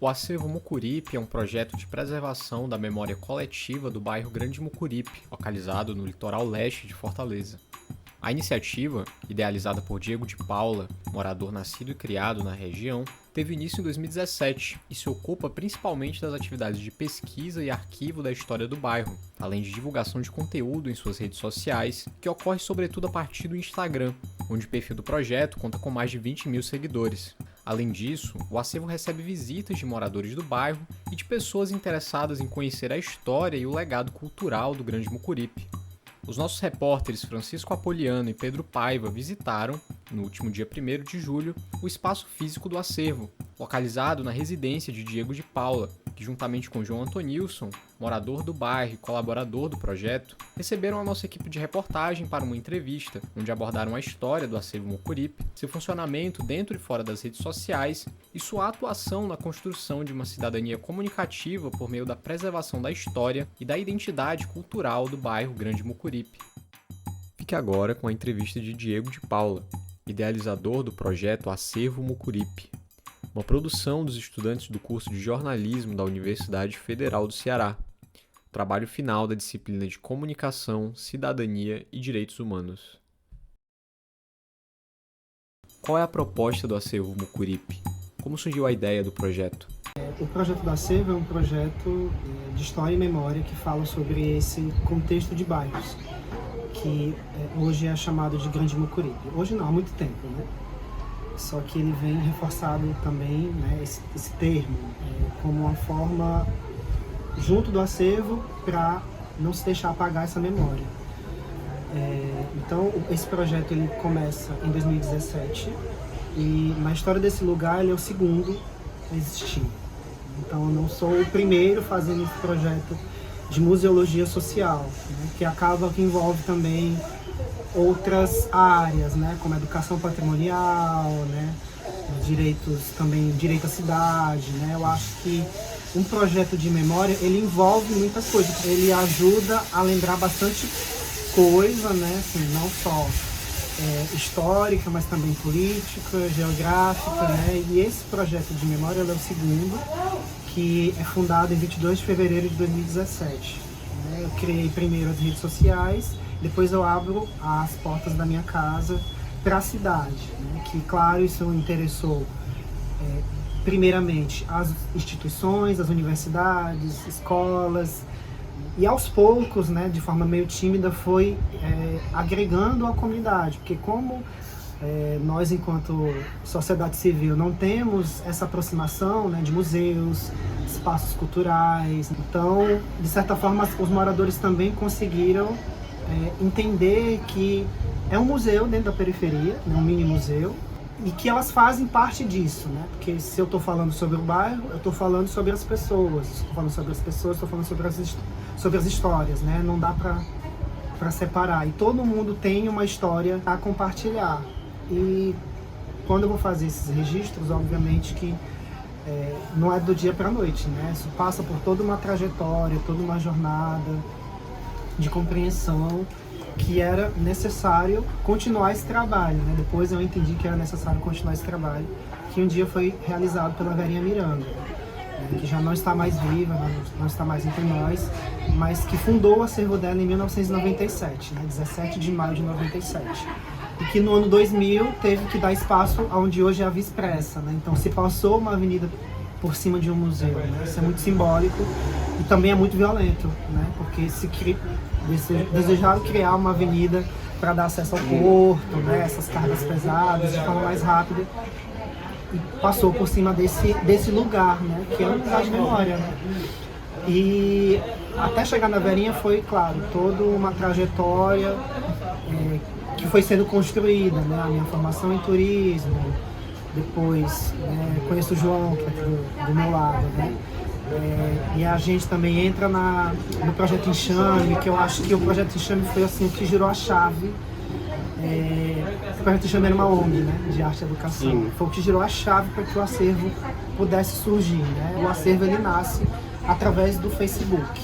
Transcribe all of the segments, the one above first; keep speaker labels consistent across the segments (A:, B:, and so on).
A: O Acervo Mucuripe é um projeto de preservação da memória coletiva do bairro Grande Mucuripe, localizado no litoral leste de Fortaleza. A iniciativa, idealizada por Diego de Paula, morador nascido e criado na região, teve início em 2017 e se ocupa principalmente das atividades de pesquisa e arquivo da história do bairro, além de divulgação de conteúdo em suas redes sociais, que ocorre sobretudo a partir do Instagram, onde o perfil do projeto conta com mais de 20 mil seguidores. Além disso, o acervo recebe visitas de moradores do bairro e de pessoas interessadas em conhecer a história e o legado cultural do Grande Mucuripe. Os nossos repórteres Francisco Apoliano e Pedro Paiva visitaram, no último dia 1º de julho, o espaço físico do acervo, localizado na residência de Diego de Paula, que juntamente com João Antonilson, morador do bairro e colaborador do projeto, receberam a nossa equipe de reportagem para uma entrevista, onde abordaram a história do acervo Mucuripe, seu funcionamento dentro e fora das redes sociais e sua atuação na construção de uma cidadania comunicativa por meio da preservação da história e da identidade cultural do bairro Grande Mucuripe. Fique agora com a entrevista de Diego de Paula, idealizador do projeto Acervo Mucuripe, uma produção dos estudantes do curso de jornalismo da Universidade Federal do Ceará, trabalho final da disciplina de Comunicação, Cidadania e Direitos Humanos. Qual é a proposta do Acervo Mucuripe? Como surgiu a ideia do projeto?
B: O projeto do Acervo é um projeto de história e memória que fala sobre esse contexto de bairros, que hoje é chamado de Grande Mucuripe. Hoje não, há muito tempo, né? Só que ele vem reforçado também, né, esse termo, como uma forma, junto do acervo, para não se deixar apagar essa memória. Então, esse projeto ele começa em 2017 e na história desse lugar ele é o segundo a existir. Então, eu não sou o primeiro fazendo esse projeto de museologia social, né, que envolve também outras áreas, né, como educação patrimonial, né, direitos também, direito à cidade, né. Eu acho que um projeto de memória, ele envolve muitas coisas. Ele ajuda a lembrar bastante coisa, né, assim, não só histórica, mas também política, geográfica, né. E esse projeto de memória é o segundo, que é fundado em 22 de fevereiro de 2017. Né. Eu criei primeiro as redes sociais, depois eu abro as portas da minha casa para a cidade, né? Que, claro, isso interessou primeiramente as instituições, as universidades, escolas, e aos poucos, né, de forma meio tímida, foi agregando a comunidade, porque como nós, enquanto sociedade civil, não temos essa aproximação, né, de museus, espaços culturais, então, de certa forma, os moradores também conseguiram entender que é um museu dentro da periferia, né, um mini museu, e que elas fazem parte disso, né? Porque se eu estou falando sobre o bairro, eu estou falando sobre as pessoas, estou falando sobre as histórias, né? Não dá para separar. E todo mundo tem uma história a compartilhar. E quando eu vou fazer esses registros, obviamente que não é do dia para a noite, né? Isso passa por toda uma trajetória, toda uma jornada de compreensão, que era necessário continuar esse trabalho, né? Depois eu entendi que era necessário continuar esse trabalho, que um dia foi realizado pela Verinha Miranda, né? Que já não está mais viva, não está mais entre nós, mas que fundou o acervo dela em 1997, né? 17 de maio de 97. E que no ano 2000 teve que dar espaço aonde hoje é a Via Expressa, né? Então se passou uma avenida por cima de um museu, né? Isso é muito simbólico e também é muito violento, né? Porque desejaram criar uma avenida para dar acesso ao porto, né? Essas cargas pesadas de forma mais rápida, e passou por cima desse lugar, né? Que é um lugar de memória, né? E até chegar na Verinha foi, claro, toda uma trajetória que foi sendo construída, né? A minha formação em turismo, depois conheço o João, que é aqui do meu lado, né? E a gente também entra no Projeto Enxame, que eu acho que o Projeto Enxame foi assim, o que girou a chave. O Projeto Enxame era uma ONG, né, de arte e educação. Sim. Foi o que girou a chave para que o acervo pudesse surgir, né? O acervo ele nasce através do Facebook.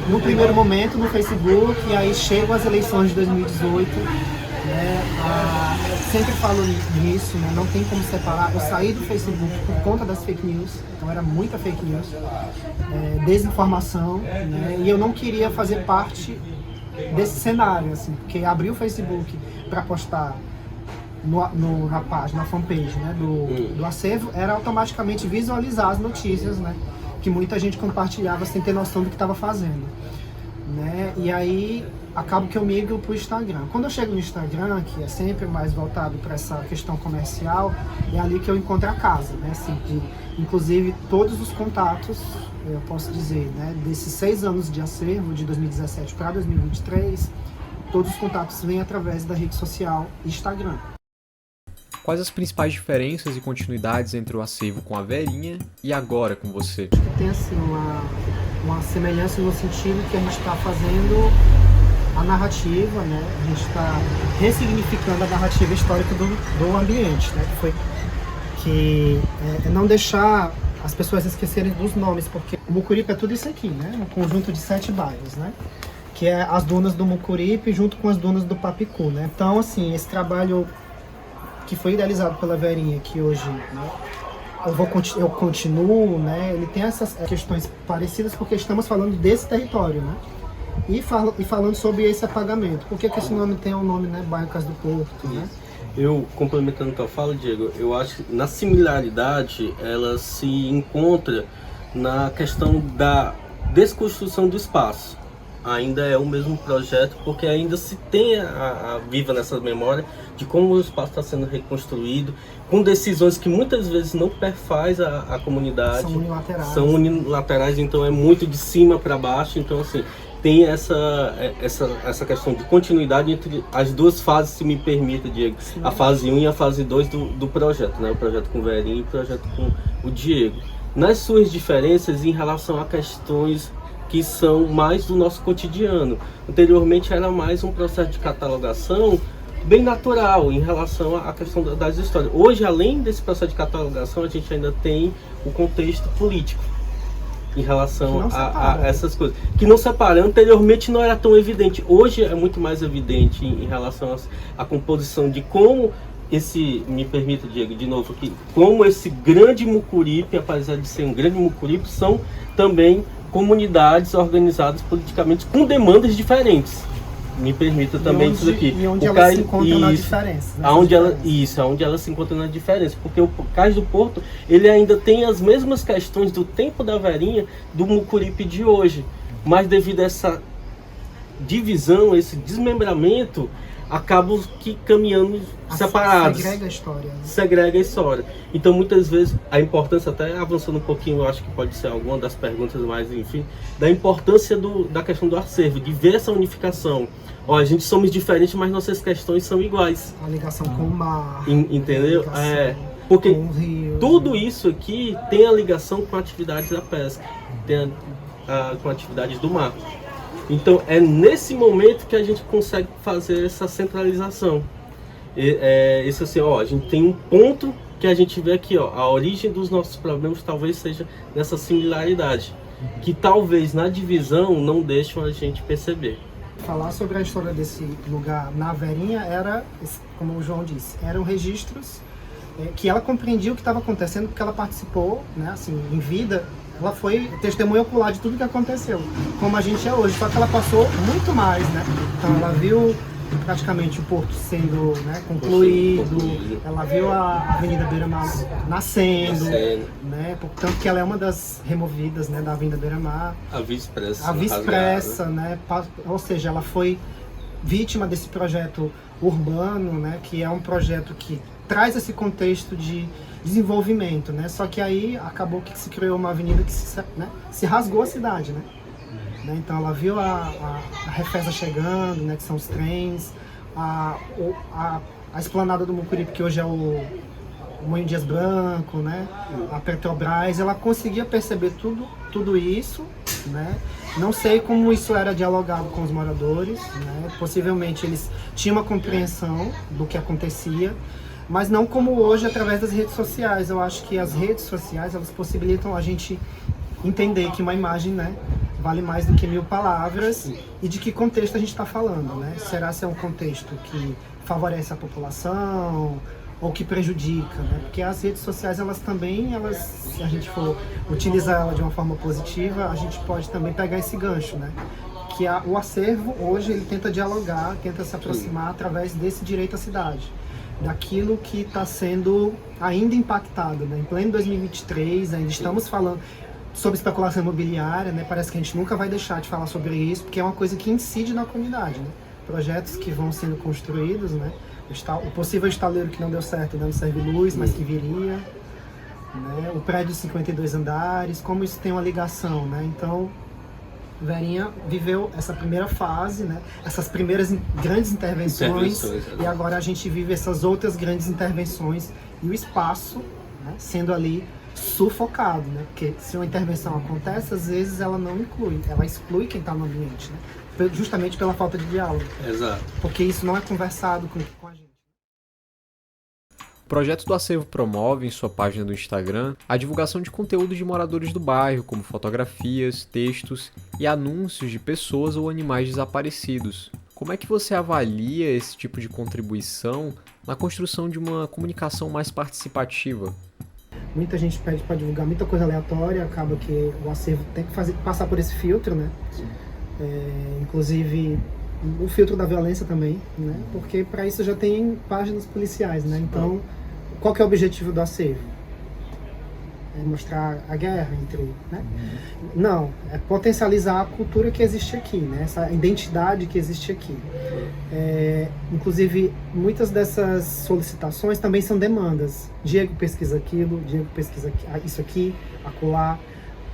B: No primeiro momento no Facebook, e aí chegam as eleições de 2018, Sempre falo nisso, né? Não tem como separar. Eu saí do Facebook por conta das fake news, então era muita fake news, desinformação, né? E eu não queria fazer parte desse cenário, assim, porque abrir o Facebook para postar na página, na fanpage, né, do acervo, era automaticamente visualizar as notícias, né, que muita gente compartilhava sem ter noção do que estava fazendo, né? E aí acabo que eu migro para o Instagram. Quando eu chego no Instagram, que é sempre mais voltado para essa questão comercial, é ali que eu encontro a casa, né? Assim, inclusive todos os contatos, eu posso dizer, né, desses 6 anos de acervo, de 2017 para 2023, todos os contatos vêm através da rede social Instagram.
A: Quais as principais diferenças e continuidades entre o acervo com a Verinha e agora com você?
B: Tem assim uma semelhança no sentido que a gente está fazendo a narrativa, né? A gente está ressignificando a narrativa histórica do ambiente, né? Que é não deixar as pessoas esquecerem dos nomes, porque o Mucuripe é tudo isso aqui, né? Um conjunto de 7 bairros, né? Que é as dunas do Mucuripe junto com as dunas do Papicu, né? Então, assim, esse trabalho que foi idealizado pela Verinha, que hoje, né, eu continuo, né? Ele tem essas questões parecidas porque estamos falando desse território, né? E falando sobre esse apagamento. Por que esse nome tem o nome, né, Bairro Casa do Porto, né?
C: Eu, complementando a tua fala, Diego, eu acho que na similaridade ela se encontra na questão da desconstrução do espaço. Ainda é o mesmo projeto, porque ainda se tem viva nessa memória de como o espaço está sendo reconstruído, com decisões que muitas vezes não perfaz a comunidade. São unilaterais, então é muito de cima para baixo. Então, assim, tem essa questão de continuidade entre as duas fases, se me permita, Diego. Sim. A fase 1 e a fase 2 do projeto, né? O projeto com o Verinha e o projeto com o Diego. Nas suas diferenças em relação a questões que são mais do nosso cotidiano. Anteriormente era mais um processo de catalogação bem natural em relação à questão das histórias. Hoje, além desse processo de catalogação, a gente ainda tem o contexto político em relação a essas coisas. Que não separa. Anteriormente não era tão evidente. Hoje é muito mais evidente em relação à composição de como me permita, Diego, de novo aqui, como esse grande Mucuripe, apesar de ser um grande Mucuripe, são também comunidades organizadas politicamente com demandas diferentes. Me permita também isso aqui.
B: E onde elas se encontram na diferença.
C: Aonde elas se encontram na diferença. Porque o Cais do Porto, ele ainda tem as mesmas questões do tempo da Verinha do Mucuripe de hoje. Mas devido a essa divisão, esse desmembramento, acabam que caminhando separados. Segrega a história. Então, muitas vezes, a importância, até avançando um pouquinho, eu acho que pode ser alguma das perguntas, mas enfim, da importância da questão do acervo, de ver essa unificação. Ó, a gente somos diferentes, mas nossas questões são iguais.
B: A ligação com o mar.
C: Entendeu? Porque tudo isso aqui tem a ligação com a atividade da pesca, tem com a atividade do mar. Então é nesse momento que a gente consegue fazer essa centralização. Isso assim, ó, a gente tem um ponto que a gente vê aqui, ó, a origem dos nossos problemas talvez seja nessa similaridade, que talvez na divisão não deixam a gente perceber.
B: Falar sobre a história desse lugar na Verinha era, como o João disse, eram registros que ela compreendia o que estava acontecendo porque ela participou, né, assim, em vida. Ela foi testemunha ocular de tudo que aconteceu, como a gente é hoje, só que ela passou muito mais, né? Então ela viu praticamente o porto sendo, né, concluído, ela viu a Avenida Beira-Mar nascendo, né? Portanto que ela é uma das removidas, né, da Avenida Beira-Mar.
C: A Via-Expressa.
B: A Via-Expressa, né? Ou seja, ela foi vítima desse projeto urbano, né? Que é um projeto que traz esse contexto de desenvolvimento, né? Só que aí acabou que se criou uma avenida que se rasgou a cidade, né? Então ela viu a Refesa chegando, né? Que são os trens, a esplanada do Mucuripe, que hoje é o Moinho Dias Branco, né? A Petrobras, ela conseguia perceber tudo isso, né? Não sei como isso era dialogado com os moradores, né? Possivelmente eles tinham uma compreensão do que acontecia, mas não como hoje através das redes sociais. Eu acho que as redes sociais, elas possibilitam a gente entender que uma imagem, né, vale mais do que 1000 palavras e de que contexto a gente está falando, né? Será se é um contexto que favorece a população ou que prejudica, né? Porque as redes sociais, elas também, se a gente for utilizar ela de uma forma positiva, a gente pode também pegar esse gancho, né? Que o acervo, hoje, ele tenta dialogar, tenta se aproximar através desse direito à cidade, daquilo que está sendo ainda impactado, né? Em pleno 2023, ainda estamos falando sobre especulação imobiliária, né? Parece que a gente nunca vai deixar de falar sobre isso, porque é uma coisa que incide na comunidade, né? Projetos que vão sendo construídos, né? O possível estaleiro que não deu certo, não serve luz, mas que viria, né? O prédio de 52 andares, como isso tem uma ligação, né? Então, Verinha viveu essa primeira fase, né? Essas primeiras grandes intervenções, e agora a gente vive essas outras grandes intervenções e o espaço, né, sendo ali sufocado, né? Porque se uma intervenção acontece, às vezes ela não inclui, ela exclui quem está no ambiente, né? Justamente pela falta de diálogo.
C: Exato.
B: Porque isso não é conversado com a gente.
A: O projeto do Acervo promove, em sua página do Instagram, a divulgação de conteúdo de moradores do bairro, como fotografias, textos e anúncios de pessoas ou animais desaparecidos. Como é que você avalia esse tipo de contribuição na construção de uma comunicação mais participativa?
B: Muita gente pede para divulgar muita coisa aleatória, acaba que o acervo tem que passar por esse filtro, né? Inclusive o filtro da violência também, né? Porque para isso já tem páginas policiais, né? Então, qual que é o objetivo do acervo? É mostrar a guerra entre, né? Não, é potencializar a cultura que existe aqui, né? Essa identidade que existe aqui. Inclusive, muitas dessas solicitações também são demandas. Diego pesquisa aquilo, Diego pesquisa isso aqui, acolá.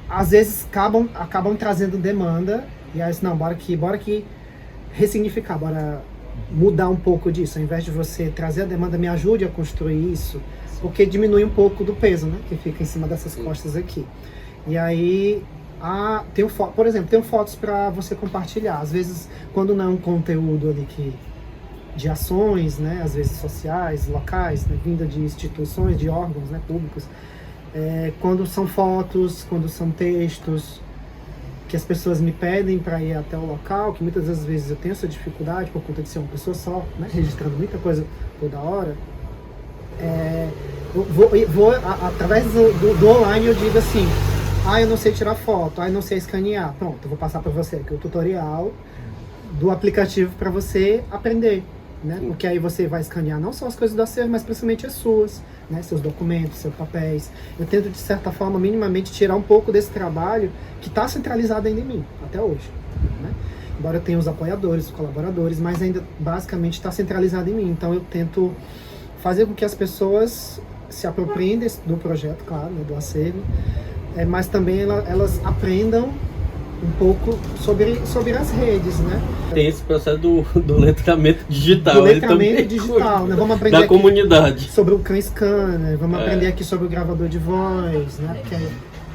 B: Às vezes acabam trazendo demanda, e aí não, bora aqui ressignificar, bora mudar um pouco disso. Ao invés de você trazer a demanda, me ajude a construir isso, porque diminui um pouco do peso, né, que fica em cima dessas costas aqui. E aí, por exemplo, tem fotos para você compartilhar. Às vezes, quando não é um conteúdo ali de ações, né, às vezes sociais, locais, né, vinda de instituições, de órgãos, né, públicos, quando são fotos, quando são textos, que as pessoas me pedem para ir até o local, que muitas das vezes eu tenho essa dificuldade por conta de ser uma pessoa só, né, registrando muita coisa toda hora. Eu vou através do online, eu digo assim: eu não sei tirar foto, eu não sei escanear. Pronto, eu vou passar para você aqui o tutorial do aplicativo para você aprender, né? Porque aí você vai escanear não só as coisas do acervo, mas principalmente as suas, né? Seus documentos, seus papéis. Eu tento, de certa forma, minimamente tirar um pouco desse trabalho que está centralizado ainda em mim, até hoje, né? Embora eu tenha os apoiadores, os colaboradores, mas ainda basicamente está centralizado em mim. Então eu tento fazer com que as pessoas se apropriem do projeto, claro, né, do acervo, mas também elas aprendam um pouco sobre as redes, né?
C: Tem esse processo do letramento digital.
B: Do letramento digital, né? Vamos aprender
C: da comunidade.
B: Sobre o Can Scanner, vamos aprender aqui sobre o gravador de voz, né? Porque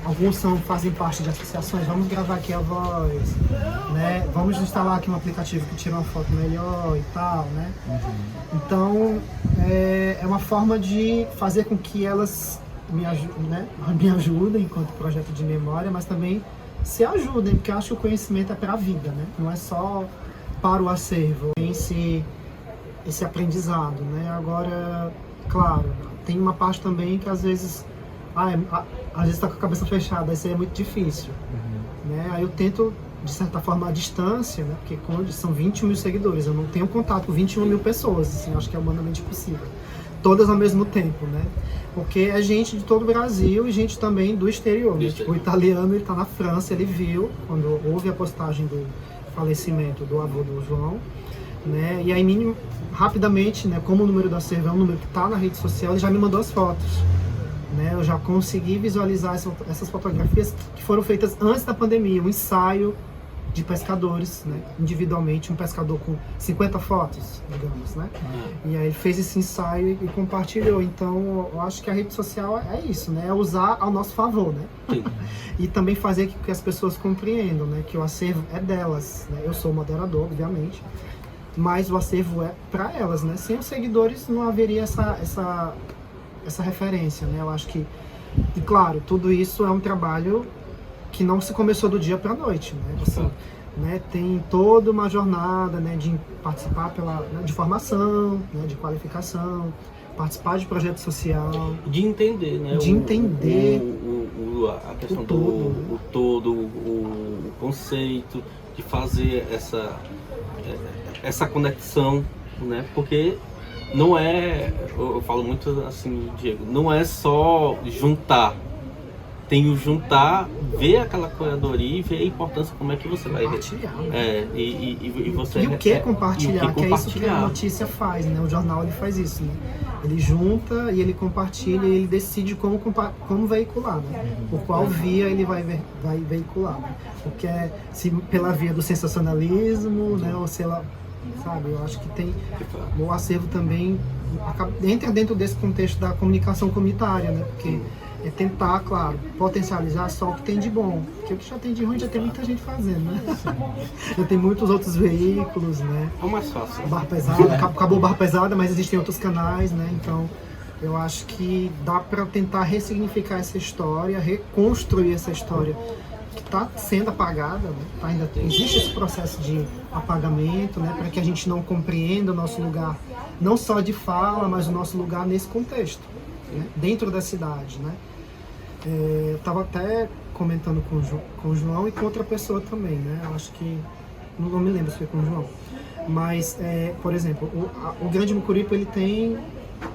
B: alguns fazem parte de associações, vamos gravar aqui a voz, né? Vamos instalar aqui um aplicativo que tira uma foto melhor e tal, né? Então, é uma forma de fazer com que elas me ajudem enquanto projeto de memória, mas também se ajudem, porque eu acho que o conhecimento é para a vida, né? Não é só para o acervo, tem esse aprendizado, né? Agora, claro, tem uma parte também que às vezes às vezes está com a cabeça fechada, isso aí é muito difícil, né? Aí eu tento, de certa forma, a distância, né? Porque quando são 21 mil seguidores, eu não tenho contato com 21 mil pessoas, assim, acho que é humanamente impossível. Todas ao mesmo tempo, né? Porque é gente de todo o Brasil e gente também do exterior, né? Tipo, o italiano, ele tá na França, ele viu, quando houve a postagem do falecimento do avô do João, né? E aí, rapidamente, né? Como o número do acervo é um número que tá na rede social, ele já me mandou as fotos. Né, eu já consegui visualizar essas fotografias que foram feitas antes da pandemia, um ensaio de pescadores, né, individualmente, um pescador com 50 fotos, digamos, né? E aí ele fez esse ensaio e compartilhou. Então, eu acho que a rede social é isso, né? É usar ao nosso favor, né?
C: Sim.
B: E também fazer com que as pessoas compreendam, né, que o acervo é delas, né? Eu sou moderador, obviamente, mas o acervo é para elas, né? Sem os seguidores não haveria essa referência, né? Eu acho que, e claro, tudo isso é um trabalho que não se começou do dia para a noite, né? Assim, né, tem toda uma jornada, né, de participar de formação, né, de qualificação, participar de projeto social.
C: De entender, né?
B: De entender
C: a questão
B: o todo,
C: o todo, o conceito, de fazer essa conexão, né? Porque não é, eu falo muito assim, Diego, não é só juntar. Tem o juntar, ver aquela curadoria e ver a importância, como é que você vai
B: compartilhar, né?
C: E você
B: e o que compartilhar, que é isso que a
C: compartilhar.
B: notícia faz, né? O jornal ele faz isso, né? Ele junta e ele compartilha e ele decide como veicular, né? Por qual via ele vai veicular, né? Porque se pela via do sensacionalismo, né? Ou sei lá, sabe? Eu acho que tem o acervo também entra dentro desse contexto da comunicação comunitária, né? Porque é tentar, claro, potencializar só o que tem de bom. Porque o que já tem de ruim já tem muita gente fazendo, né? Já tem muitos outros veículos, né?
C: É o mais fácil.
B: Barra Pesada, acabou Barra Pesada, mas existem outros canais, né? Então, eu acho que dá para tentar ressignificar essa história, reconstruir essa história que está sendo apagada, né? Ainda existe esse processo de apagamento, né? Para que a gente não compreenda o nosso lugar, não só de fala, mas o nosso lugar nesse contexto, né? Dentro da cidade, né? Eu estava até comentando com o João e com outra pessoa também, né? Eu acho que, não me lembro se foi com o João, mas, por exemplo, o Grande Mucuripe, ele tem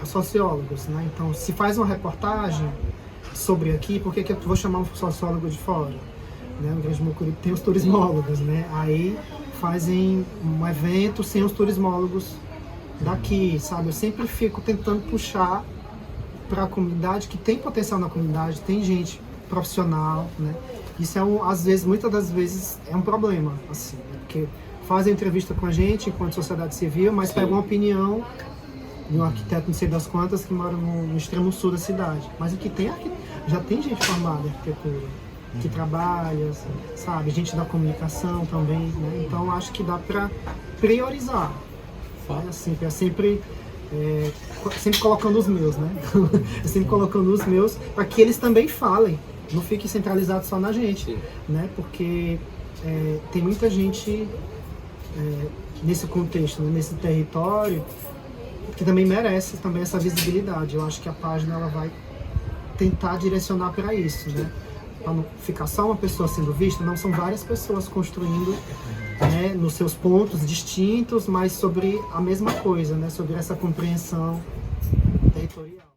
B: sociólogos, né? Então, se faz uma reportagem sobre aqui, por que eu vou chamar um sociólogo de fora? Né? O Grande Mucuripe tem os turismólogos, né? Aí fazem um evento sem os turismólogos daqui, sabe? Eu sempre fico tentando puxar para a comunidade, que tem potencial na comunidade, tem gente profissional, né? Isso às vezes, muitas das vezes, é um problema, assim, né? Porque fazem entrevista com a gente enquanto sociedade civil, mas pegam uma opinião de um arquiteto não sei das quantas que mora no extremo sul da cidade. Mas o que tem já tem gente formada em arquitetura, que trabalha, sabe? Gente da comunicação também, né? Então acho que dá para priorizar, né? Assim, sempre colocando os meus, né? Sempre colocando os meus para que eles também falem, não fiquem centralizados só na gente, né? Porque tem muita gente nesse contexto, né? Nesse território, que também merece também essa visibilidade. Eu acho que a página ela vai tentar direcionar para isso, né? Para não ficar só uma pessoa sendo vista, não, são várias pessoas construindo, né, nos seus pontos distintos, mas sobre a mesma coisa, né? Sobre essa compreensão territorial.